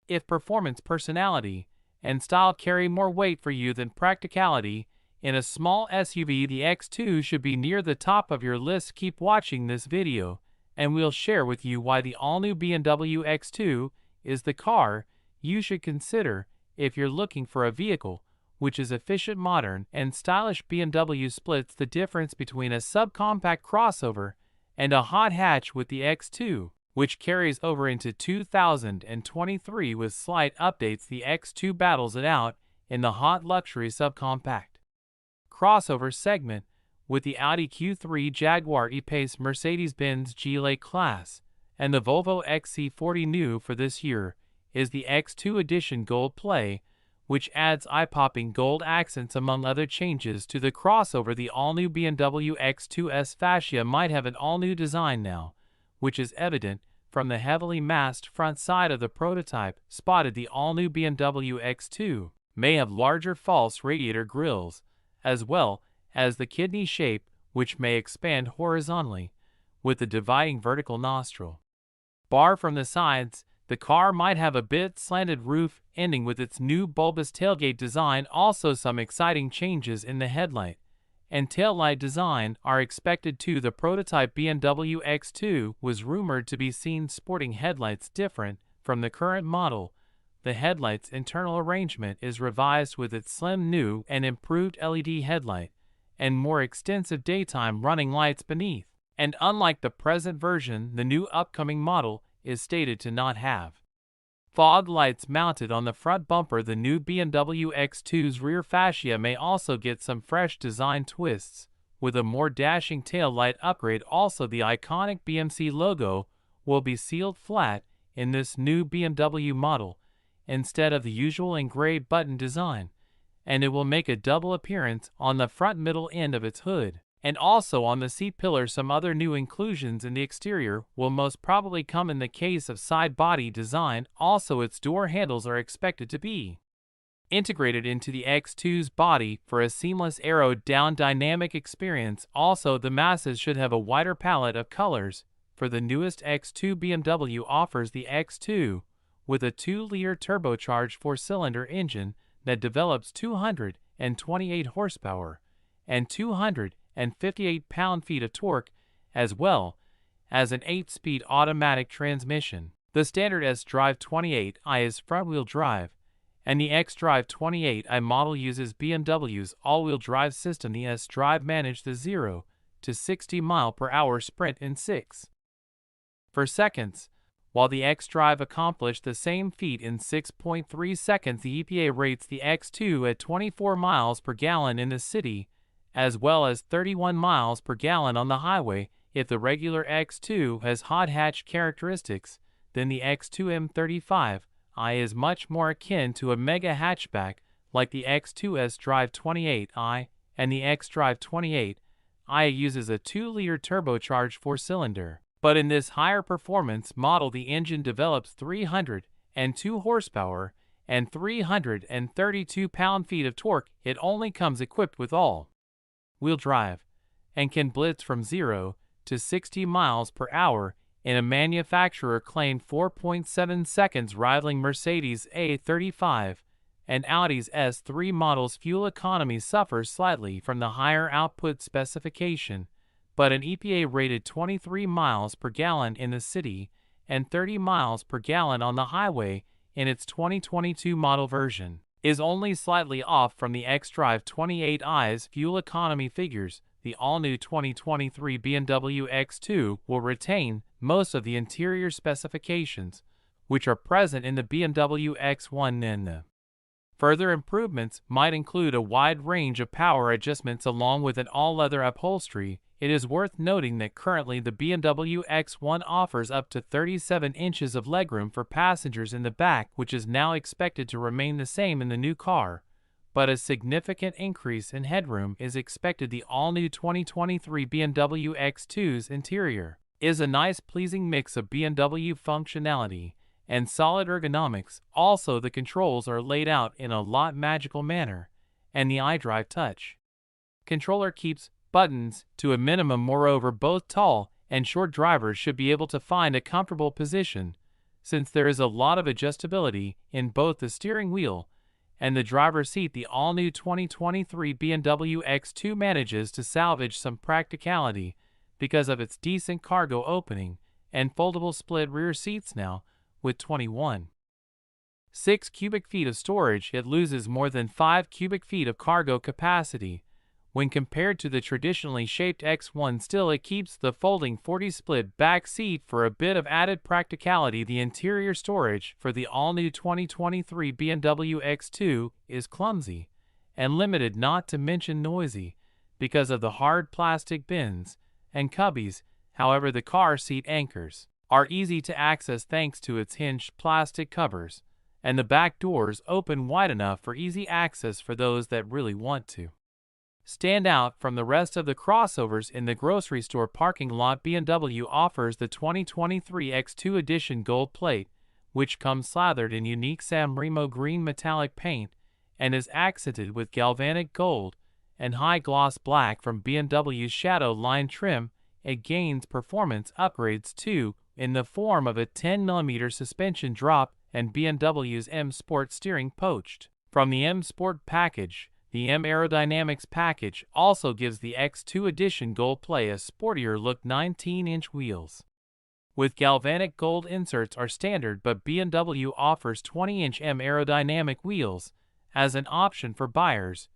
if performance, personality, and style carry more weight for you than practicality, in a small SUV the X2 should be near the top of your list. Keep watching this video, and we'll share with you why the all-new BMW X2 is the car you should consider if you're looking for a vehicle which is efficient, modern, and stylish. BMW splits the difference between a subcompact crossover and a hot hatch with the X2, which carries over into 2023 with slight updates. The X2 battles it out in the hot luxury subcompact crossover segment with the Audi Q3, Jaguar E-Pace, Mercedes-Benz G-Line class, and the Volvo XC40. New for this year is the X2 Edition Gold Play, which adds eye-popping gold accents among other changes to the crossover. The all-new BMW X2's fascia might have an all-new design now, which is evident from the heavily masked front side of the prototype. Spotted the all-new BMW X2 may have larger false radiator grills, as well as the kidney shape, which may expand horizontally with the dividing vertical nostril bar from the sides. The car might have a bit slanted roof ending with its new bulbous tailgate design. Also, some exciting changes in the headlight and taillight design are expected too. The prototype BMW X2 was rumored to be seen sporting headlights different from the current model. The headlight's internal arrangement is revised with its slim new and improved LED headlight and more extensive daytime running lights beneath. And unlike the present version, the new upcoming model is stated to not have fog lights mounted on the front bumper. The new BMW X2's rear fascia may also get some fresh design twists with a more dashing tail light upgrade. Also, the iconic BMC logo will be sealed flat in this new BMW model instead of the usual engraved button design, and it will make a double appearance on the front middle end of its hood and also on the seat pillar. Some other new inclusions in the exterior will most probably come in the case of side body design. Also, its door handles are expected to be integrated into the X2's body for a seamless aero-down dynamic experience. Also, the masses should have a wider palette of colors for the newest X2. BMW offers the X2 with a 2-liter turbocharged 4-cylinder engine that develops 228 horsepower and 258 pound-feet of torque, as well as an 8-speed automatic transmission. The standard S-Drive 28i is front-wheel drive, and the X-Drive 28i model uses BMW's all-wheel drive system. The S-Drive managed the 0 to 60 mph sprint in 6.4 seconds, while the X-Drive accomplished the same feat in 6.3 seconds. The EPA rates the X2 at 24 miles per gallon in the city, as well as 31 miles per gallon on the highway. If the regular X2 has hot hatch characteristics, then the X2 M35i is much more akin to a mega hatchback like the X2's Drive 28i, and the X-Drive 28i uses a 2-liter turbocharged 4-cylinder. But in this higher performance model, the engine develops 302 horsepower and 332 pound-feet of torque. It only comes equipped with all-wheel drive and can blitz from 0 to 60 miles per hour in a manufacturer-claimed 4.7 seconds, rivaling Mercedes' A35 and Audi's S3 models. Fuel economy suffers slightly from the higher output specification, but an EPA rated 23 miles per gallon in the city and 30 miles per gallon on the highway in its 2022 model version is only slightly off from the X-Drive 28i's fuel economy figures. The all-new 2023 BMW X2 will retain most of the interior specifications which are present in the BMW X1. Further improvements might include a wide range of power adjustments along with an all-leather upholstery. It is worth noting that currently the BMW X1 offers up to 37 inches of legroom for passengers in the back, which is now expected to remain the same in the new car, but a significant increase in headroom is expected. The all-new 2023 BMW X2's interior is a nice, pleasing mix of BMW functionality and solid ergonomics. Also, the controls are laid out in a magical manner, and the iDrive touch controller keeps buttons to a minimum. Moreover, both tall and short drivers should be able to find a comfortable position, since there is a lot of adjustability in both the steering wheel and the driver's seat. The all-new 2023 BMW X2 manages to salvage some practicality because of its decent cargo opening and foldable split rear seats. Now, with 21.6 cubic feet of storage, it loses more than 5 cubic feet of cargo capacity. When compared to the traditionally shaped X1, still it keeps the folding 40 split back seat for a bit of added practicality. The interior storage for the all-new 2023 BMW X2 is clumsy and limited, not to mention noisy, because of the hard plastic bins and cubbies. However, the car seat anchors are easy to access thanks to its hinged plastic covers, and the back doors open wide enough for easy access for those that really want to stand out from the rest of the crossovers in the grocery store parking lot. BMW offers the 2023 X2 Edition Gold Plate, which comes slathered in unique San Remo green metallic paint and is accented with galvanic gold and high-gloss black from BMW's Shadow line trim. It gains performance upgrades too, in the form of a 10mm suspension drop and BMW's M Sport steering poached from the M Sport package. The M Aerodynamics package also gives the X2 Edition Gold Plate a sportier look. 19-inch wheels with galvanic gold inserts are standard, but BMW offers 20-inch M Aerodynamic wheels as an option for buyers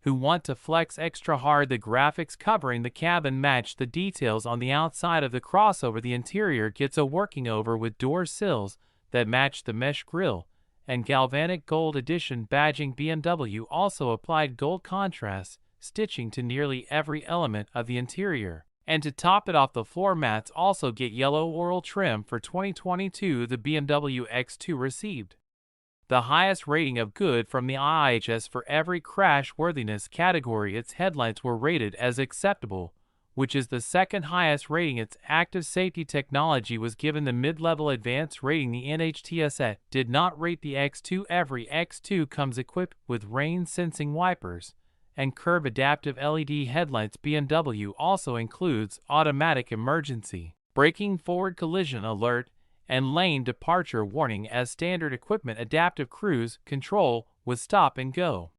who want to flex extra hard. The graphics covering the cabin match the details on the outside of the crossover. The interior gets a working over with door sills that match the mesh grille and galvanic gold edition badging. BMW also applied gold contrast stitching to nearly every element of the interior. And to top it off, the floor mats also get yellow whorl trim. For 2022, the BMW X2 received the highest rating of good from the IIHS for every crash worthiness category. Its headlights were rated as acceptable, which is the second highest rating. Its active safety technology was given the mid-level advanced rating. The NHTSA did not rate the X2. Every X2 comes equipped with rain-sensing wipers and curve adaptive LED headlights. BMW also includes automatic emergency braking, forward collision alert, and lane departure warning as standard equipment. Adaptive cruise control with stop and go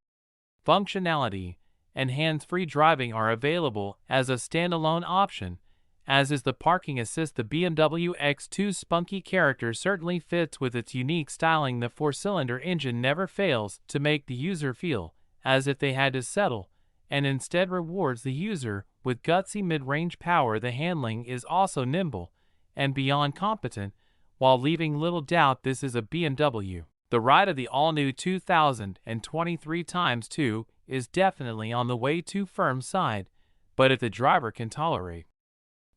functionality and hands-free driving are available as a standalone option, as is the parking assist. The BMW X2's spunky character certainly fits with its unique styling. The four-cylinder engine never fails to make the user feel as if they had to settle, and instead rewards the user with gutsy mid-range power. The handling is also nimble and beyond competent, while leaving little doubt this is a BMW. The ride of the all-new 2023 X2 is definitely on the way too firm side, but if the driver can tolerate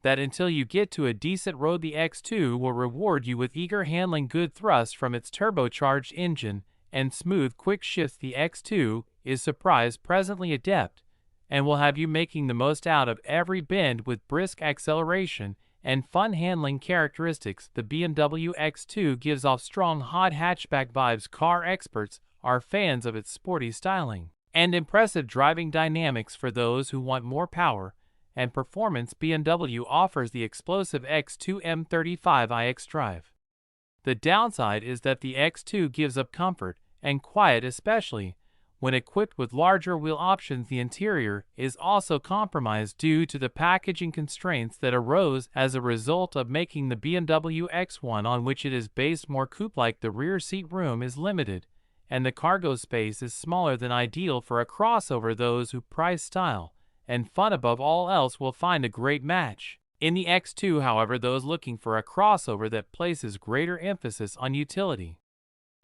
that until you get to a decent road, the X2 will reward you with eager handling, good thrust from its turbocharged engine, and smooth quick shifts. The X2 is surprise presently adept and will have you making the most out of every bend with brisk acceleration and fun handling characteristics. The BMW X2 gives off strong hot hatchback vibes. Car experts are fans of its sporty styling and impressive driving dynamics. For those who want more power and performance, BMW offers the explosive X2 M35iX drive. The downside is that the X2 gives up comfort and quiet, especially when equipped with larger wheel options. The interior is also compromised due to the packaging constraints that arose as a result of making the BMW X1, on which it is based, more coupe-like. The rear seat room is limited, and the cargo space is smaller than ideal for a crossover. Those who prize style and fun above all else will find a great match in the X2. However, those looking for a crossover that places greater emphasis on utility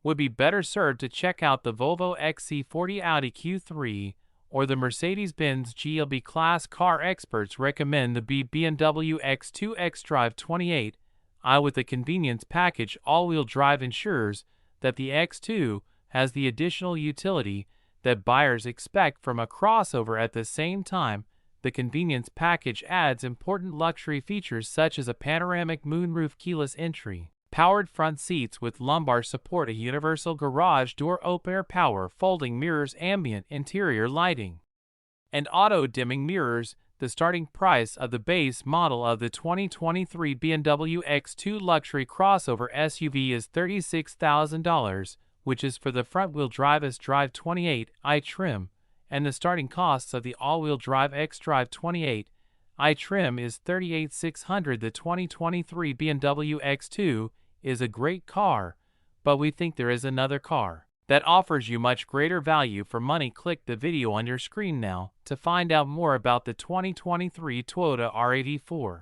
would be better served to check out the Volvo XC40, Audi Q3, or the Mercedes-Benz GLB class. Car experts recommend the BMW X2 xDrive 28i with the convenience package. All-wheel drive ensures that the X2 has the additional utility that buyers expect from a crossover. At the same time, the convenience package adds important luxury features such as a panoramic moonroof, keyless entry, powered front seats with lumbar support, a universal garage door opener, power folding mirrors, ambient interior lighting, and auto-dimming mirrors. The starting price of the base model of the 2023 BMW X2 luxury crossover SUV is $36,000, which is for the front-wheel drive S-Drive 28i trim, and the starting costs of the all-wheel drive X-Drive 28i trim is $38,600. The 2023 BMW X2 is a great car, but we think there is another car that offers you much greater value for money. Click the video on your screen now to find out more about the 2023 Toyota R84.